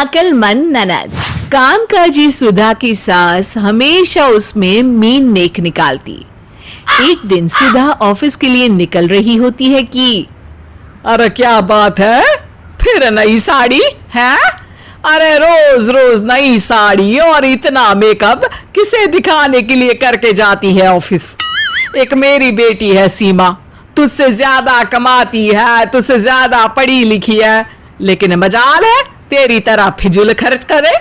अकलमंद ननद। कामकाजी सुधा की सास हमेशा उसमें मीन नेक निकालती। एक दिन सुधा ऑफिस के लिए निकल रही होती है कि अरे क्या बात है, फिर नई साड़ी है? अरे रोज रोज नई साड़ी और इतना मेकअप किसे दिखाने के लिए करके जाती है ऑफिस? एक मेरी बेटी है सीमा, तुझसे ज्यादा कमाती है, तुझसे ज्यादा पढ़ी लिखी है, लेकिन मजाल है तेरी तरह फिजूल खर्च करे।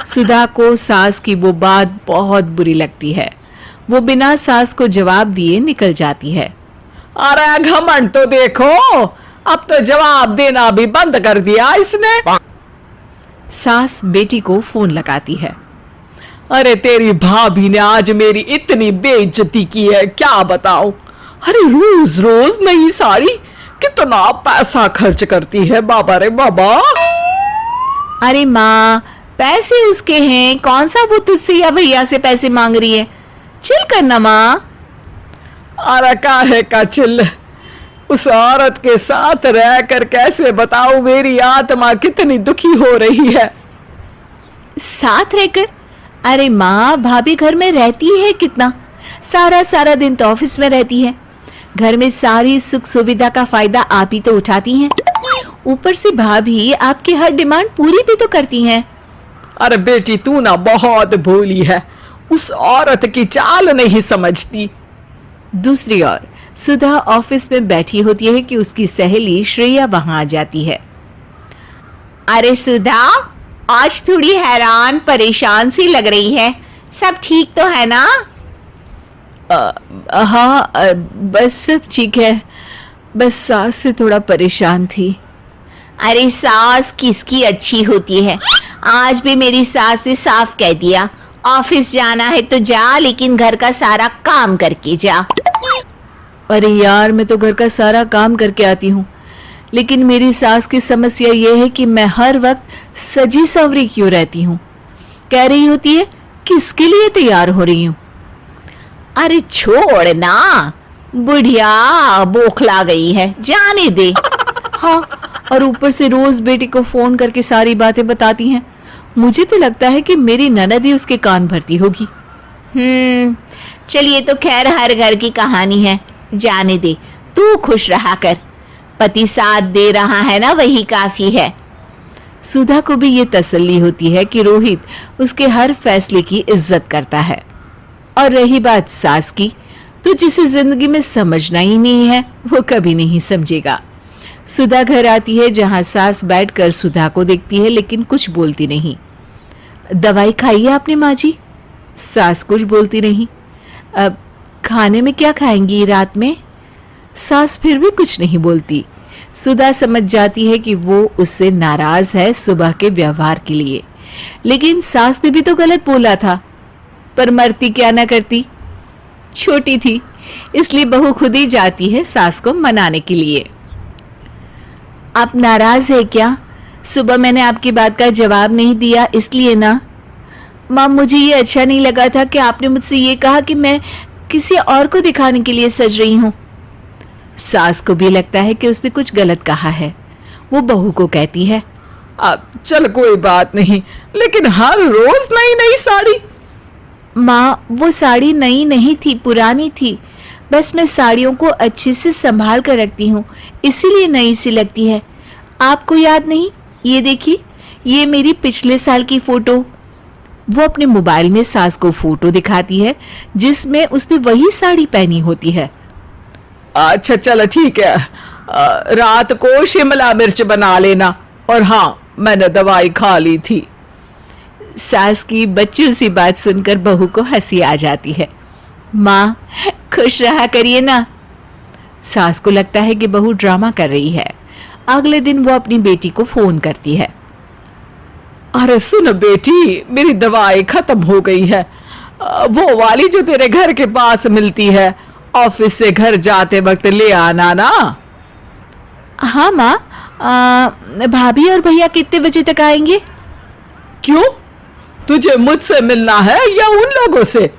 सुधा को सास की वो बात बहुत बुरी लगती है। वो बिना सास को जवाब दिए निकल जाती है। अरे घमंड तो देखो, अब तो जवाब देना भी बंद कर दिया इसने। सास बेटी को फोन लगाती है। अरे तेरी भाभी ने आज मेरी इतनी बेइज्जती की है, क्या बताऊं। अरे रोज रोज नई साड़ी, कितना पैसा खर्च करती है बाबा रे बाबा। अरे माँ, पैसे उसके हैं, कौन सा वो तुझसे या भैया से पैसे मांग रही है? चिल करना माँ। अरे काहे का चिल, उस औरत के साथ रहकर कैसे बताऊं मेरी आत्मा कितनी दुखी हो रही है। साथ रहकर? अरे माँ, भाभी घर में रहती है कितना, सारा सारा दिन तो ऑफिस में रहती है। घर में सारी सुख सुविधा का फायदा आप ही तो उठाती हैं। ऊपर से भाभी आपकी हर डिमांड पूरी भी तो करती हैं। अरे बेटी तू ना बहुत भोली है, उस औरत की चाल नहीं समझती। दूसरी ओर सुधा ऑफिस में बैठी होती है कि उसकी सहेली श्रेया वहां आ जाती है। अरे सुधा, आज थोड़ी हैरान परेशान सी लग रही है, सब ठीक तो है ना? हाँ बस सब ठीक है, बस सास से थोड़ा परेशान थी। अरे सास किसकी अच्छी होती है, आज भी मेरी सास ने साफ कह दिया ऑफिस जाना है तो जा, लेकिन घर का सारा काम करके जा। अरे यार, मैं तो घर का सारा काम करके आती हूँ, लेकिन मेरी सास की समस्या ये है कि मैं हर वक्त सजी सवरी क्यों रहती हूँ। कह रही होती है किसके लिए तैयार हो रही हूँ। अरे छोड़ ना, बुढ़िया बौखला गई है, जाने दे। हाँ, और ऊपर से रोज बेटी को फोन करके सारी बातें बताती हैं। मुझे तो लगता है कि मेरी ननद ही उसके कान भरती होगी। चलिए, तो खैर हर घर की कहानी है, जाने दे, तू खुश रहा कर, पति साथ दे रहा है ना, वही काफी है। सुधा को भी ये तसल्ली होती है कि रोहित उसके हर फैसले की इज्जत करता है। और रही बात सास की, तो जिसे जिंदगी में समझना ही नहीं है वो कभी नहीं समझेगा। सुधा घर आती है जहां सास बैठकर सुधा को देखती है, लेकिन कुछ बोलती नहीं। दवाई खाई है आपने माँ जी? सास कुछ बोलती नहीं। अब खाने में क्या खाएंगी रात में? सास फिर भी कुछ नहीं बोलती। सुधा समझ जाती है कि वो उससे नाराज है सुबह के व्यवहार के लिए, लेकिन सास ने भी तो गलत बोला था, पर मरती क्या ना करती। छोटी थी इसलिए बहू खुद ही जाती है सास को मनाने के लिए। आप नाराज है क्या? सुबह मैंने आपकी बात का जवाब नहीं दिया इसलिए ना। माँ, मुझे ये अच्छा नहीं लगा था कि आपने मुझसे ये कहा कि मैं किसी और को दिखाने के लिए सज रही हूँ। सास को भी लगता है कि उसने कुछ गलत कहा है। वो बहू को कहती है, अब चल कोई बात नहीं, लेकिन हर रोज नई नई साड़ी। माँ, वो साड़ी नई नहीं थी, पुरानी थी, बस मैं साड़ियों को अच्छे से संभाल कर रखती हूँ, इसीलिए नई सी लगती है। आपको याद नहीं? ये देखिए, ये मेरी पिछले साल की फोटो। वो अपने मोबाइल में सास को फोटो दिखाती है जिसमें उसने वही साड़ी पहनी होती है। अच्छा चलो ठीक है, रात को शिमला मिर्च बना लेना, और हाँ मैंने दवाई खा ली थी। सास की बच्चों सी बात सुनकर बहू को हंसी आ जाती है। माँ, खुश रहा करिए ना। सास को लगता है कि बहू ड्रामा कर रही है। अगले दिन वो अपनी बेटी को फोन करती है। अरे सुन बेटी, मेरी दवाई खत्म हो गई है, वो वाली जो तेरे घर के पास मिलती है, ऑफिस से घर जाते वक्त ले आना ना। हाँ माँ, भाभी और भैया कितने बजे तक आएंगे? क्यों, तुझे मुझसे मिलना है या उन लोगों से?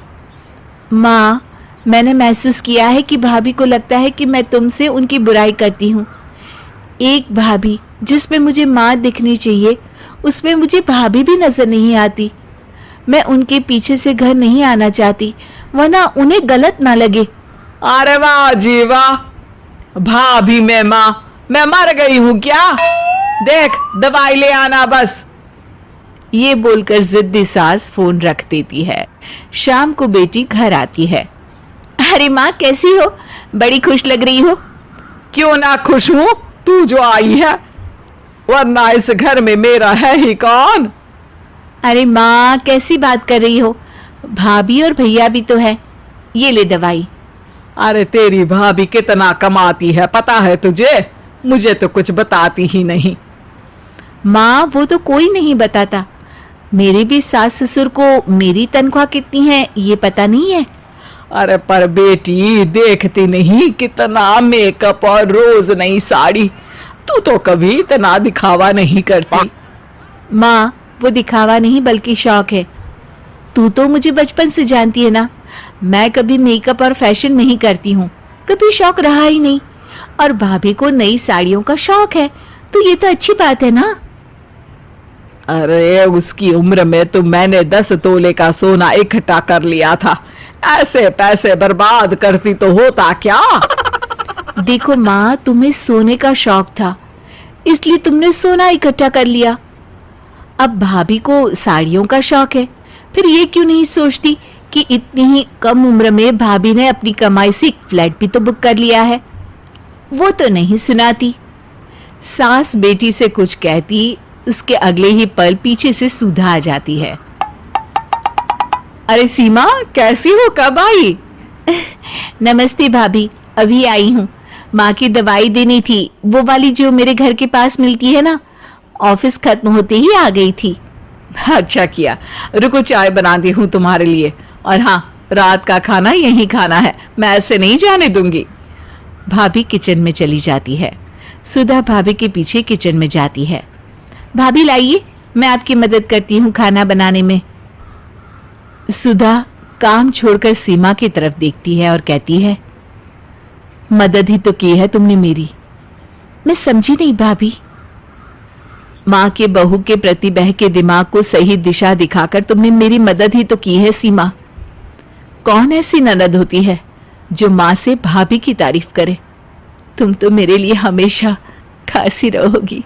माँ, मैंने महसूस किया है कि भाभी को लगता है कि मैं तुमसे उनकी बुराई करती हूँ, एक भाभी जिसमें मुझे माँ दिखनी चाहिए, उसमें मुझे भाभी भी नजर नहीं आती। मैं उनके पीछे से घर नहीं आना चाहती, वरना उन्हें गलत ना लगे। अरे वाह जी वाह, भाभी में माँ, मैं मर गई हूँ क्या? देख दवाई ले आना बस। ये बोलकर जिद्दी सास फोन रख देती है। शाम को बेटी घर आती है। अरे माँ कैसी हो, बड़ी खुश लग रही हो। क्यों ना खुश हूं, तू जो आई है, वरना इस घर में मेरा है ही कौन? अरे माँ कैसी बात कर रही हो, भाभी और भैया भी तो है, ये ले दवाई। अरे तेरी भाभी कितना कमाती है पता है तुझे? मुझे तो कुछ बताती ही नहीं। माँ वो तो कोई नहीं बताता, मेरे भी सास ससुर को मेरी तनख्वाह कितनी है ये पता नहीं है। अरे पर बेटी देखती नहीं कितना मेकअप और रोज नई साड़ी, तू तो कभी इतना दिखावा नहीं करती। माँ वो दिखावा नहीं बल्कि शौक है। तू तो मुझे बचपन से जानती है ना, मैं कभी मेकअप और फैशन नहीं करती हूँ, कभी शौक रहा ही नहीं। और भाभी को नई साड़ियों का शौक है, तो ये तो अच्छी बात है ना। अरे उसकी उम्र में तो मैंने 10 तोले का सोना इकट्ठा कर लिया था, ऐसे पैसे बर्बाद करती तो होता क्या? देखो माँ, तुम्हें सोने का शौक था इसलिए तुमने सोना इकट्ठा कर लिया। अब भाभी को साड़ियों का शौक है, फिर ये क्यों नहीं सोचती कि इतनी ही कम उम्र में भाभी ने अपनी कमाई से एक फ्लैट भी तो बुक कर लिया है। वो तो नहीं सुनाती। सास बेटी से कुछ कहती, उसके अगले ही पल पीछे से सुधा आ जाती है। अरे सीमा कैसी हो, कब आई? नमस्ते भाभी, अभी आई हूँ। माँ की दवाई देनी थी, वो वाली जो मेरे घर के पास मिलती है ना, ऑफिस खत्म होते ही आ गई थी। अच्छा किया, रुको चाय बनाती हूँ तुम्हारे लिए। और हाँ, रात का खाना यहीं खाना है, मैं ऐसे नहीं जाने दूंगी। भाभी किचन में चली जाती है। सुधा भाभी के पीछे किचन में जाती है। भाभी लाइए, मैं आपकी मदद करती हूँ खाना बनाने में। सुधा काम छोड़कर सीमा की तरफ देखती है और कहती है, मदद ही तो की है तुमने मेरी। मैं समझी नहीं भाभी। माँ के बहू के प्रति बह के दिमाग को सही दिशा दिखाकर तुमने मेरी मदद ही तो की है सीमा। कौन ऐसी ननद होती है जो माँ से भाभी की तारीफ करे। तुम तो मेरे लिए हमेशा खासी रहोगी।